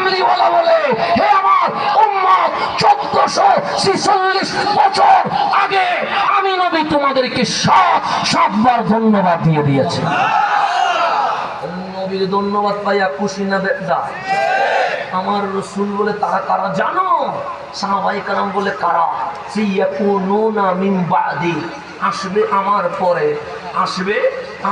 কামলিওয়ালা বলে, হে আমার উম্মত, 1446 বছর আগে আমি নবী তোমাদেরকে 7বার ধন্যবাদ দিয়ে দিয়েছি। নবীর ধন্যবাদ পাইয়া খুশি না বেজা? আমার রসুল বলে তারা কারা জানো? সাহাবায়ে কেরাম বলে কারা? সিয়াকুনুনা মিন বাদি, আসবে আমার পরে, আসবে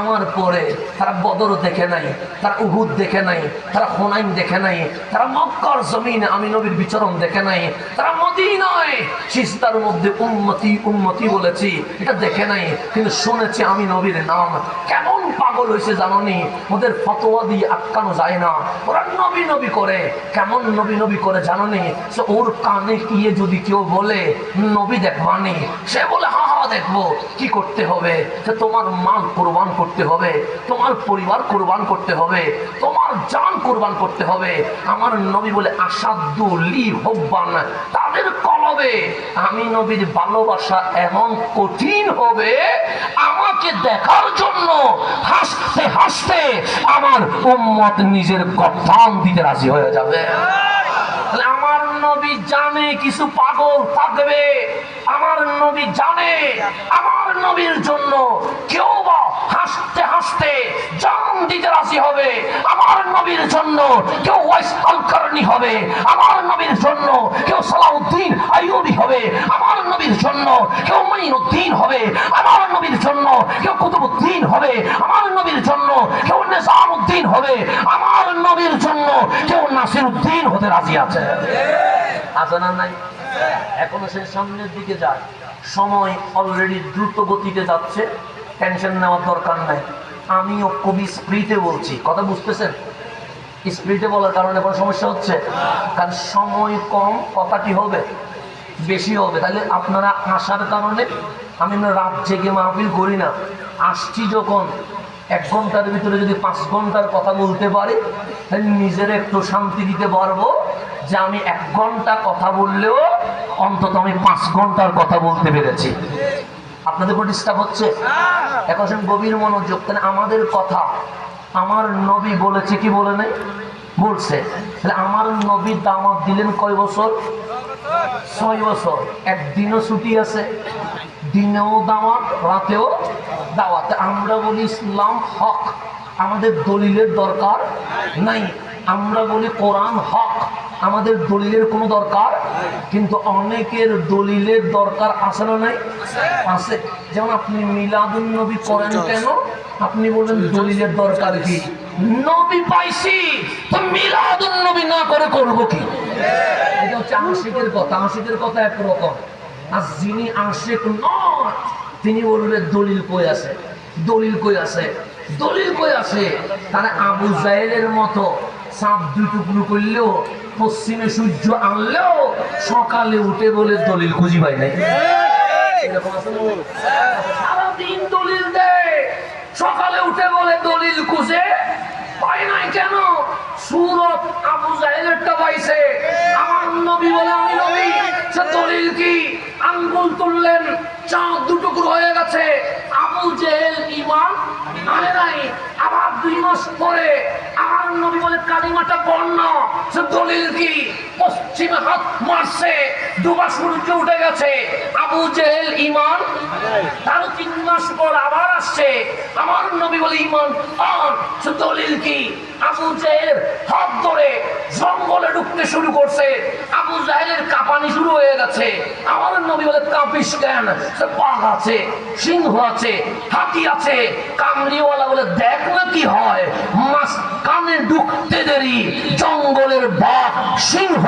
আমার পরে। তারা বদর দেখে নাই, তারা উহুদ দেখে নাই, তারা হুনাইন দেখে নাই, তারা মক্কার জমিনে আমি নবীর বিচরণ দেখে নাই, তারা মদিনায় সিজদার মধ্যে উম্মতি উম্মতি বলেছি এটা দেখে নাই, কিন্তু শুনেছি আমি নবীর নাম। কেমন পাগল হয়েছে জানোনি? ওদের ফতোয়া দিয়ে আটকানো যায় না, ওরা নবী নবী করে। কেমন নবী নবী করে জানোনি? সে ওর কানে গিয়ে যদি কেউ বলে নবী দেখবানি, সে বলে হা হা দেখবো। কি করতে হবে? যে তোমার মাল কোরবান করতে হবে, তোমার পরিবার কোরবান করতে হবে, তোমার জান কোরবান করতে হবে। আমার নবী বলে আসাদু লি হুব্বান, তাদের কলবে আমি নবীর ভালোবাসা এমন কঠিন হবে, আমাকে দেখার জন্য হাসতে হাসতে আমার উম্মত নিজের গর্দান দিতে রাজি হয়ে যাবে। আমার নবী জানে কিছু পাগল থাকবে, আমার নবী জানে আমার নবীর জন্য কেউ বা হাসতে হাসতে জান দিতে রাজি হবে, আমার নবীর জন্য কেউ ওয়াইস আল কারনি হবে, আমার নবীর জন্য কেউ সালাউদ্দিন আইয়ুবী হবে, আমার নবীর জন্য কেউ মাইনুদ্দিন হবে, আমার নবীর জন্য কেউ কুতুবউদ্দিন হবে, আমার নবীর জন্য কেউ নিজামউদ্দিন হবে, আমার নবীর জন্য কেউ নাসিরউদ্দিন হতে রাজি আছে। আছে না নাই? এখনো সে সামনের দিকে যায়, সময় অলরেডি দ্রুত গতিতে যাচ্ছে, টেনশন নেওয়ার দরকার নাই। আমিও খুবই স্পিডে বলছি, কথা বুঝতেছেন? স্পিডে বলার কারণে কোনো সমস্যা হচ্ছে? কারণ সময় কম, কথা কি হবে? বেশি হবে। তাহলে আপনারা আসার কারণে আমি রাত জেগে মাহফিল করি না, আসছি যখন 1 ঘন্টার ভিতরে যদি 5 ঘন্টার কথা বলতে পারি, তাহলে নিজের একটু শান্তি দিতে পারবো যে আমি 1 ঘন্টা কথা বললেও অন্তত আমি 5 ঘন্টার কথা বলতে পেরেছি। আপনাদের কোনো ডিস্টার্ব হচ্ছে? এখন গভীর মনোযোগ। তাহলে আমাদের কথা আমার নবী বলেছে কি বলে নাই? বলছে। তাহলে আমার নবী দাওয়াত দিলেন কয় বছর? 6 বছর। একদিনও ছুটি আছে? দিনেও দাওয়াত, রাতেও দাওয়াত। আমরা বলি ইসলাম হক, আমাদের দলিলের দরকার নাই। আমরা বলি কোরআন হক, আমাদের দলিলের কোনো দরকার। কিন্তু অনেকের দলিলের দরকার আছে না নাই? আছে। যেমন আপনি মিলাদুন নবী করেন কেন? আপনি বলেন দলিলের দরকার কি? নবী পাইছি তো মিলাদুন নবী না করে করব কি? এটা হচ্ছে আশিকের কথা। আশিকের কথা একরকম, আর যিনি আশিক নয় তিনি বলবে দলিল কই আছে, দলিল কই আছে, দলিল কই আছে। তারা আবু জাহেলের মতো সাপ 2 টুকরো করলেও, পশ্চিমে সূর্য আনলেও সকালে উঠে বলে দলিল খুঁজি পাই নাই। সারাদিন দলিল দেয়, সকালে উঠে বলে দলিল খুঁজে পাই নাই কেন? সূরত আবু জাহেলেরটা পাইছে, আমার নবী বলে আমি নবী। সে দলিল কি? আঙ্গুল তুললেন, চাঁদ 2 টুকরো হয়ে গেছে। আবু জেহেল ঈমান আনে নাই। আবার 2 মাস পরে আমার নবী বলে কালিমাটা বর্ণ। সে দলিল কি? পশ্চিমে হাত মারছে, ডুবা সূর্য উঠে গেছে। আবু জেহেল ঈমান, তারও 3 মাস পর আবার আসছে, আমার নবী বলে ঈমান আন। সে দলিল কি? আবু জেহেল হাত ধরে জঙ্গলে ঢুকতে শুরু করছে, আবু জাহেলের কাঁপানি শুরু হয়ে গেছে। আমার নবী বলে কাঁপিস কেন? সে বাঘ আছে, সিংহ আছে, হাতি আছে। কামলিওয়ালা বলে দেখ না কি হয়। মাছ কানে ঢুকতে দেরি, জঙ্গলের বাঘ, সিংহ,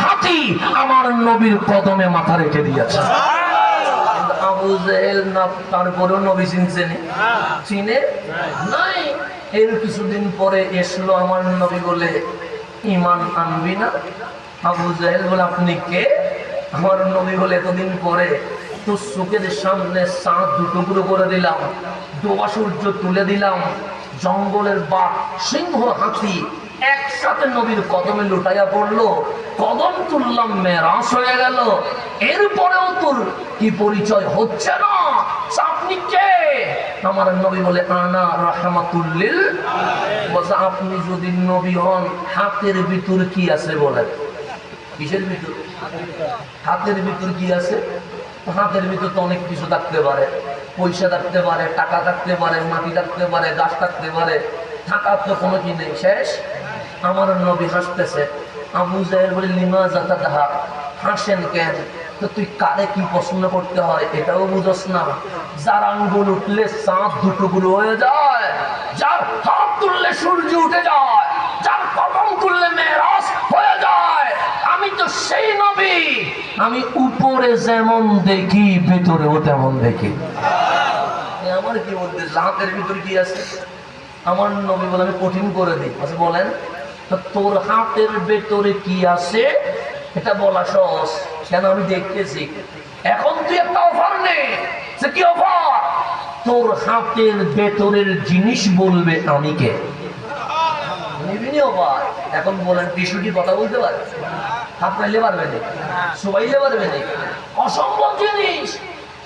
হাতি আমার নবীর কদমে মাথা রেখে দিয়েছে। আবু জেহেল না তারপরেও নবী চিনছে না? চিনে নাই। এর কিছুদিন পরে এসলো আমার নবী বলে ঈমান আনবি না? আবু জাহেল বলে আপনি কে? আমার নবী বলে এতদিন পরে তো চোখের সামনে চাঁদ 2 টুকরো করে দিলাম, ডোবা সূর্য তুলে দিলাম, জঙ্গলের বাঘ, সিংহ, হাতি একসাথে নবীর কদমে লুটাইয়া পড়লো, কদম তুললাম, মেরাজ হয়ে গেল। এরপরেও তোর কি পরিচয় হচ্ছে না? আপনি কে? আমার নবী বলে আনা রাহমাতুল্লিল, বলছে আপনি যদি নবী হন হাতের ভিতর কি আছে বলেন? কিসের ভিতর? হাতের ভিতর কি আছে? হাতের ভিতর তো অনেক কিছু থাকতে পারে, পয়সা থাকতে পারে, টাকা থাকতে পারে, মাটি থাকতে পারে, গাছ থাকতে পারে, থাকার তো কোনো কি নেই, শেষ। আমার নবী হাসতেছে। আবু জাহেল বলে লিমা জাতা দাহা, হাসেন কেন? তো তুই কারে কি পছন্দ করতে হয় এটাও বুঝস না? যার আঙ্গুল উঠলে চাঁদ দুটোগুলো হয়ে যায়, যার হাত তুললে সূর্য উঠে যায়, যার কদম তুললে মেরাজ হয়ে যায়। আমি তো সেই নবী, আমি উপরে যেমন দেখি ভেতরেও তেমন দেখি। আমার কি বলতে, হাতের ভিতরে কি আছে? আমার নবী বলে আমি কঠিন করে দিই। আচ্ছা বলেন তো, তোর হাতের ভেতরে কি আছে এটা বলা সহজ, কেন আমি দেখতেছি। এখন তুই একটা অফার নে। সে কি অফার? তোর হাতের ভেতরের জিনিস বলবে আমি কে। নিবিনি অফার। এখন বলেন টিস্যুটি কথা বলতে পারে? হাত পাইলে পারবে না, সবাইলে পারবে না, অসম্ভব জিনিস।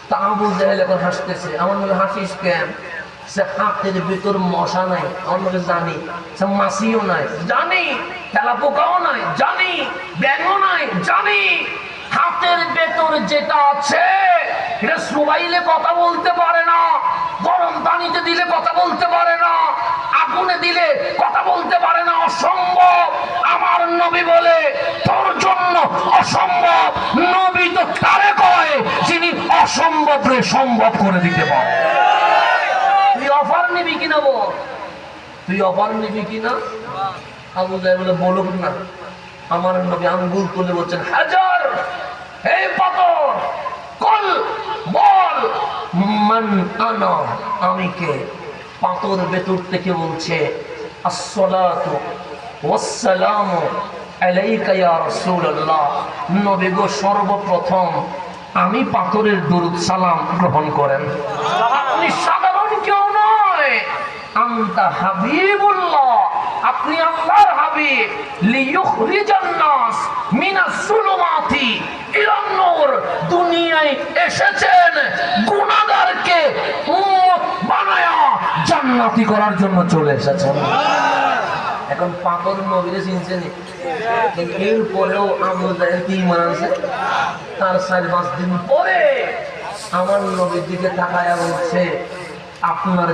তা আবু জাহেল এখন হাসতেছে। আমার মনে হাসিস কেন? সে হাতের ভেতর মশা নাই, আমার মনে জানি। সে মাছিও নাই, জানি। তেলা পোকাও নাই, জানি। ব্যাঙও নাই, জানি। হাতের ভেতর যেটা আছে এটা সবাইলে কথা বলতে পারে না, গরম পানিতে দিলে কথা বলতে পারে না, আগুনে দিলে কথা বলতে পারে না, অসম্ভব। আমার নবী বলে তোর জন্য অসম্ভব। নবী তো তারে কয় যিনি অসম্ভবকে সম্ভব করে দিতে পারে। তুই অফার নিবি কিনা বল? তুই অফার নিবি কিনা? আবু জাহেল বলে বলুক না। আমার নবী আঙ্গুল তুলে বলছেন হাজার, হে পাথর, কল বল মান আনা, আমি কে। পাথর ভেতর থেকে বলছে আসসালাতু ওয়াসসালামু আলাইকা ইয়া রাসূলুল্লাহ, নবী গো সর্বপ্রথম আমি পাথরের দরুদ সালাম গ্রহণ করেন। আপনি সাধারণ কেউ নয়, আনতা হাবিবুল্লাহ, আপনি আল্লাহর হাবিব। লিইখরিজান নাস মিনাস যুলুমাতি ইলান নূর, দুনিয়ায় এসেছেন গুনাহগারকে উম্মত বানায়া জান্নাতি করার জন্য চলে এসেছেন। এখন পাথর নবীরে চিনছেন, এরপরেও আবু জাহেল কি ঈমান আনছে? তার 4-5 দিন পরে আমার নবীর দিকে তাকায়া বলছে আপনার